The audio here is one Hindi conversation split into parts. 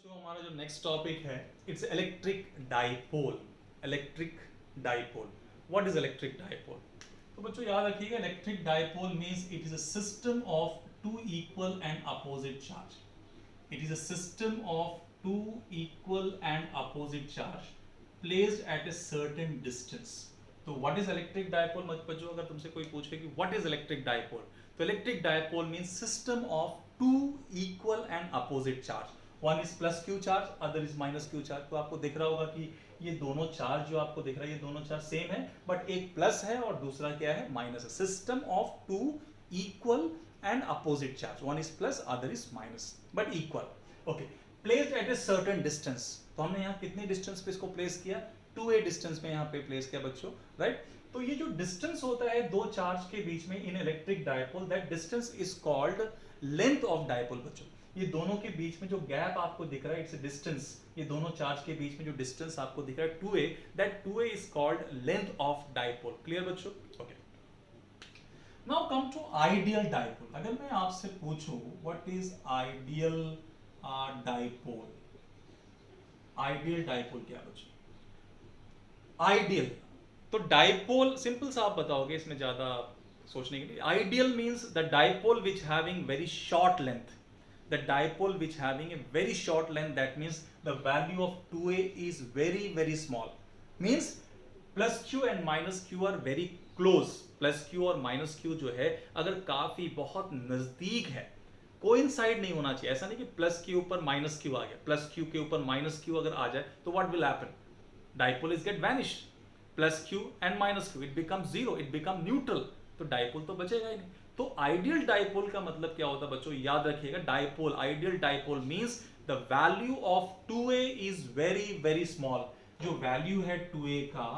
बच्चों हमारा जो नेक्स्ट टॉपिक है it's electric dipole. Electric dipole, what is electric dipole? तो बच्चों याद रखिएगा, electric dipole means it is a system of two equal and opposite charge. It is a system of two equal and opposite charge placed at a certain distance. तो व्हाट इज इलेक्ट्रिक डाइपोल? बच्चों अगर तुमसे कोई पूछे कि व्हाट इज इलेक्ट्रिक डाइपोल, तो electric dipole means system of two equal and opposite charge. One is plus Q charge, other is minus Q charge. तो आपको दिख रहा होगा कि ये दोनों चार्ज जो आपको दिख रहा है, ये दोनों चार्ज सेम है, बट एक प्लस है और दूसरा क्या है, माइनस है। System of two equal and opposite charge, one is plus other is minus but equal. Okay, placed at a certain distance. तो हमने यहाँ कितने डिस्टेंस पे इसको प्लेस किया? 2a डिस्टेंस में यहाँ पे प्लेस किया बच्चों, राइट। तो ये जो डिस्टेंस होता है दो चार्ज के बीच में इन electric dipole, that distance is called length of dipole. बच्चों ये दोनों के बीच में जो गैप आपको दिख रहा है, इट्स डिस्टेंस। ये दोनों चार्ज के बीच में जो डिस्टेंस आपको दिख रहा है 2a, that 2a is called length of dipole. Clear बच्चों? Okay, now come to ideal dipole. अगर मैं आपसे पूछूं what is ideal dipole, ideal dipole क्या बच्चों? आइडियल तो डाइपोल सिंपल सा आप बताओगे, इसमें ज्यादा सोचने के लिए। Ideal means the dipole which having very short length, the dipole which having a very short length, that means the value of 2a is very small, means plus q and minus q are very close। plus q और minus q जो है अगर काफी बहुत नजदीक है, कोइंसाइड नहीं होना चाहिए। ऐसा नहीं कि प्लस के ऊपर माइनस क्यू आ गया, प्लस क्यू के ऊपर माइनस क्यू अगर आ जाए तो what will happen? Dipole is get vanish. Plus Q and minus Q, it become zero, it become neutral, तो डाइपोल तो बचेगा ही नहीं। तो आइडियल डाइपोल का मतलब क्या होता है बच्चों? याद रखिएगा, dipole, ideal dipole means the value of 2a is very small. जो वैल्यू है 2a का,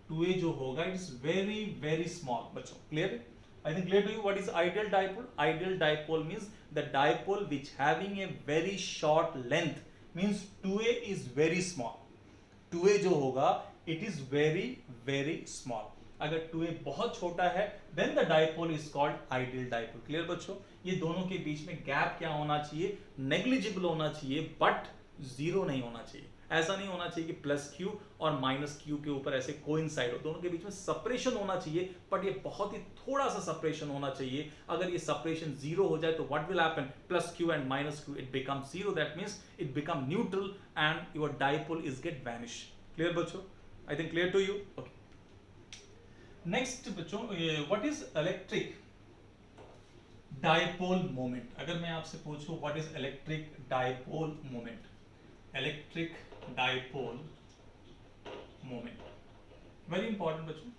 2a जो होगा इट इज वेरी स्मॉल। बच्चों clear? I think clear to you what is ideal dipole? Ideal dipole means the dipole which having a very short length, means 2a is very small. 2a जो होगा इट इज वेरी स्मॉल। अगर 2a बहुत छोटा है then the dipole is called ideal dipole. Clear बच्चों? ये दोनों के बीच में गैप क्या होना चाहिए? नेग्लिजिबल होना चाहिए, बट जीरो नहीं होना चाहिए। ऐसा नहीं होना चाहिए कि प्लस क्यू और माइनस क्यू के ऊपर ऐसे कोइंसाइड हो। दोनों के बीच में सेपरेशन होना चाहिए, बट ये बहुत ही थोड़ा सा सेपरेशन होना चाहिए। अगर ये सेपरेशन जीरो हो जाए तो what will happen? Plus Q and minus Q, it become zero, that means it become neutral and your dipole is get vanish. Clear बच्चों? I think clear to you? Okay, next बच्चों, what is electric dipole moment? अगर मैं आपसे पूछूं what is electric dipole moment, electric dipole moment, very important बच्चों।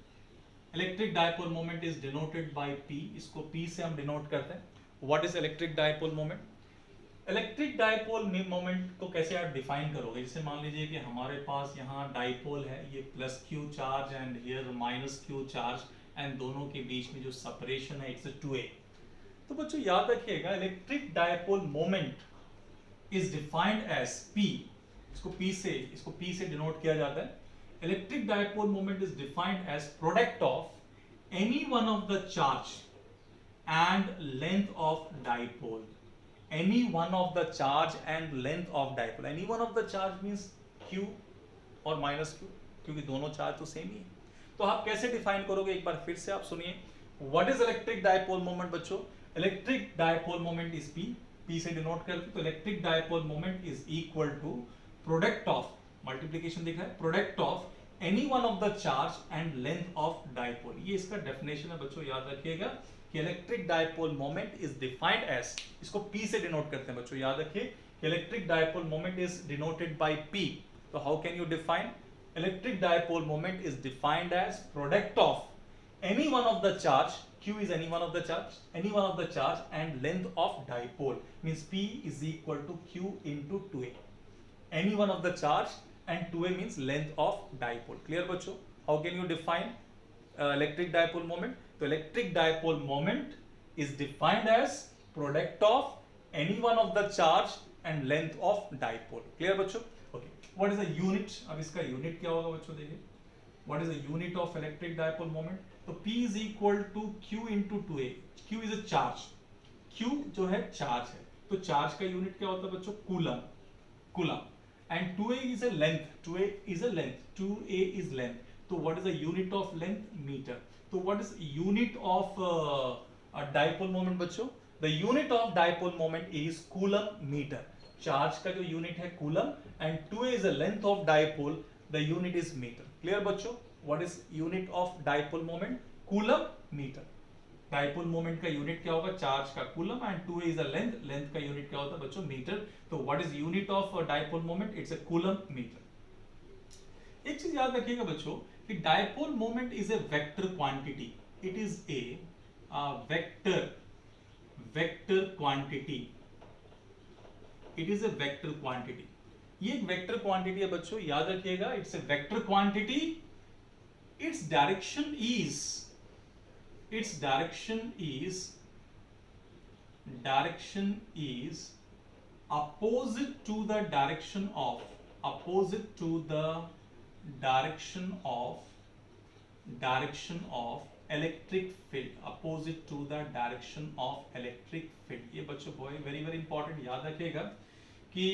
Electric dipole moment is denoted by P, इसको P से हम डिनोट करते हैं। What is electric dipole moment? Electric dipole moment को कैसे आप डिफाइन करोगे? जैसे मान लीजिए कि हमारे पास यहाँ डाइपोल है, ये plus Q charge and here minus Q charge, and दोनों के बीच में जो सेपरेशन है इट्स 2a। तो बच्चों याद रखिएगा, electric dipole moment is defined as P। इसको P से डिनोट किया जाता है। Electric dipole moment is defined as product of any one of the charge and length of dipole. Any one of the charge and length of dipole. Any one of the charge means q और minus q, क्योंकि दोनों चार्ज तो सेम ही है। तो आप कैसे डिफाइन करोगे? एक बार फिर से आप सुनिए, what is electric dipole moment बच्चों? Electric dipole moment is P से डिनोट करते, तो electric dipole moment is equal to product of, multiplication दिखा है, product of any one of the charge and length of dipole. ये इसका डेफिनेशन है बच्चों, याद रखिएगा कि electric dipole moment is defined as, इसको P से डिनोट करते हैं बच्चों, याद रखिए कि electric dipole moment is denoted by P। तो how can you define? Electric dipole moment is defined as product of any one of the charge, Q is any one of the charge, any one of the charge and length of dipole, means P is equal to Q into 2a. Any one of the charge and 2a means length of dipole. Clear बच्चों? How can you define electric dipole moment? तो electric dipole moment is defined as product of any one of the charge and length of dipole. Clear बच्चों? Okay. What is the unit? अब इसका unit क्या होगा बच्चों? देखिए, what is the unit of electric dipole moment? तो P is equal to Q into 2a. Q is a charge. Q जो है चार्ज है, तो चार्ज का यूनिट क्या होता है बच्चों? Coulomb. coulomb. And 2a is a length. 2a is a length. 2a is length. So what is the unit of length? Meter. So what is unit of a dipole moment बच्चों? The unit of dipole moment is coulomb meter. Charge का जो यूनिट है coulomb and 2a is the length of dipole. The unit is meter. Clear बच्चों? What is unit of dipole moment? Coulomb meter. Dipole moment का यूनिट क्या होगा? चार्ज का coulomb and 2a is a length. Length का यूनिट क्या होता है बच्चों? मीटर. तो what is unit of dipole moment? It's a coulomb metre. एक चीज याद रखिएगा बच्चों कि dipole moment is a vector quantity. It is a vector quantity. It is a vector quantity. ये एक वेक्टर क्वांटिटी है बच्चों, याद रखिएगा. It's a vector quantity. Its direction is opposite to the direction of electric field. Opposite to the direction of electric field. ये बच्चों वेरी वेरी इंपॉर्टेंट याद रखिएगा कि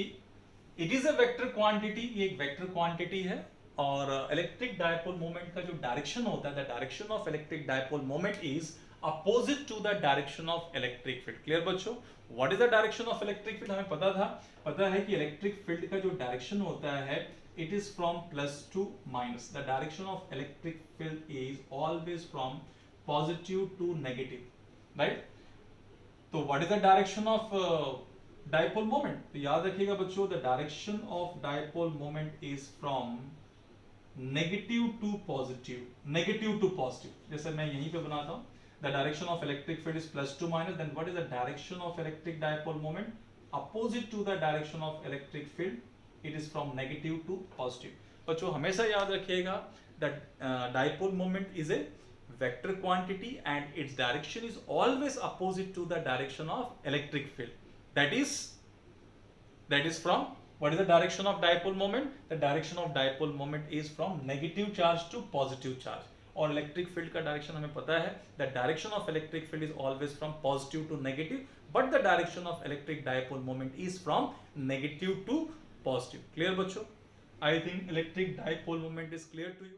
it is a vector quantity. ये एक वेक्टर क्वांटिटी है और इलेक्ट्रिक डायपोल मोमेंट का जो डायरेक्शन होता है, the direction of electric dipole moment is opposite to the direction of electric field. Clear बच्चों? What is the direction of electric field? हमें पता है कि इलेक्ट्रिक फील्ड का जो डायरेक्शन होता है it is from plus to minus. The direction of electric field is always from positive to negative, right? तो what is the direction of dipole moment? तो याद रखिएगा बच्चों, the direction of dipole moment is from negative to positive. जैसे मैं यहीं पे बनाता हूं, the direction of electric field is plus to minus. Then what is the direction of electric dipole moment? Opposite to the direction of electric field, it is from negative to positive. बच्चों हमेशा याद रखिएगा that dipole moment is a vector quantity and its direction is always opposite to the direction of electric field. That is from, what is the direction of dipole moment? The direction of dipole moment is from negative charge to positive charge. और इलेक्ट्रिक फील्ड का डायरेक्शन हमें पता है, the direction of electric field is always from positive to negative, but the direction of electric dipole moment is from negative to positive. Clear बच्चों? I think electric dipole moment is clear to you.